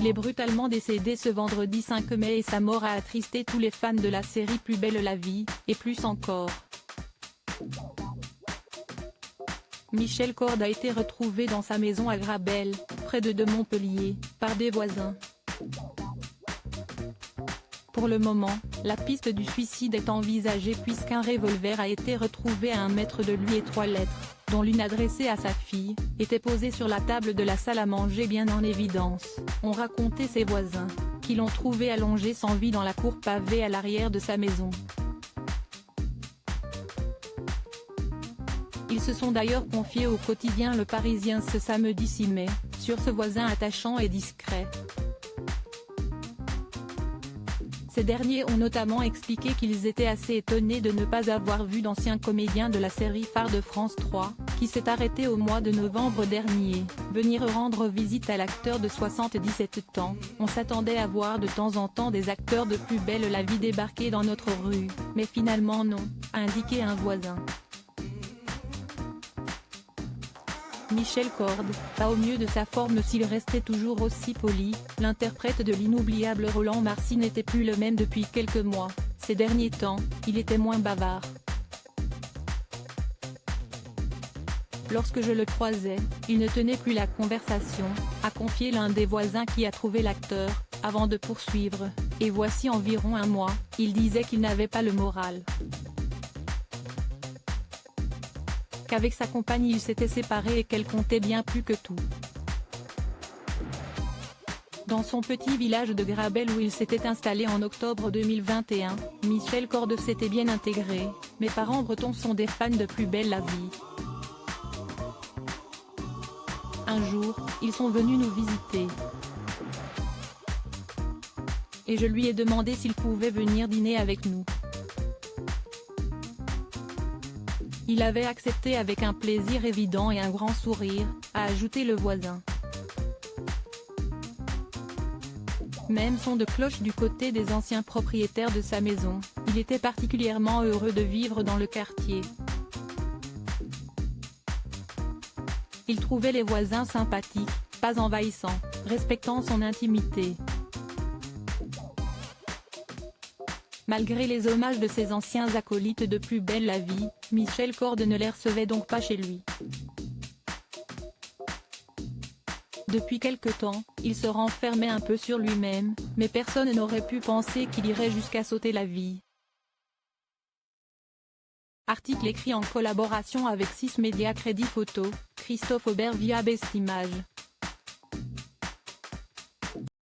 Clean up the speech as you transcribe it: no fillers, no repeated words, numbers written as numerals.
Il est brutalement décédé ce vendredi 5 mai et sa mort a attristé tous les fans de la série Plus belle la vie, et plus encore. Michel Corde a été retrouvé dans sa maison à Grabel, près de Montpellier, par des voisins. Pour le moment, la piste du suicide est envisagée puisqu'un revolver a été retrouvé à 1 mètre de lui et 3 lettres, dont l'une adressée à sa fille, étaient posées sur la table de la salle à manger bien en évidence, ont raconté ses voisins, qui l'ont trouvé allongé sans vie dans la cour pavée à l'arrière de sa maison. Ils se sont d'ailleurs confiés au quotidien Le Parisien ce samedi 6 mai, sur ce voisin attachant et discret. Ces derniers ont notamment expliqué qu'ils étaient assez étonnés de ne pas avoir vu d'ancien comédien de la série phare de France 3, qui s'est arrêté au mois de novembre dernier, venir rendre visite à l'acteur de 77 ans. On s'attendait à voir de temps en temps des acteurs de Plus belle la vie débarquer dans notre rue, mais finalement non, a indiqué un voisin. Michel Corde, pas au mieux de sa forme s'il restait toujours aussi poli, l'interprète de l'inoubliable Roland Marcy n'était plus le même depuis quelques mois. Ces derniers temps, il était moins bavard. Lorsque je le croisais, il ne tenait plus la conversation, a confié l'un des voisins qui a trouvé l'acteur, avant de poursuivre, et voici environ 1 mois, il disait qu'il n'avait pas le moral. Qu'avec sa compagne il s'était séparé et qu'elle comptait bien plus que tout. Dans son petit village de Grabel où il s'était installé en octobre 2021, Michel Corde s'était bien intégré. Mes parents bretons sont des fans de Plus belle la vie. Un jour, ils sont venus nous visiter. Et je lui ai demandé s'il pouvait venir dîner avec nous. Il avait accepté avec un plaisir évident et un grand sourire, a ajouté le voisin. Même son de cloche du côté des anciens propriétaires de sa maison, il était particulièrement heureux de vivre dans le quartier. Il trouvait les voisins sympathiques, pas envahissants, respectant son intimité. Malgré les hommages de ses anciens acolytes de Plus belle la vie, Michel Corde ne les recevait donc pas chez lui. Depuis quelque temps, il se renfermait un peu sur lui-même, mais personne n'aurait pu penser qu'il irait jusqu'à s'ôter la vie. Article écrit en collaboration avec 6 médias Crédit Photo, Christophe Aubert via Bestimage.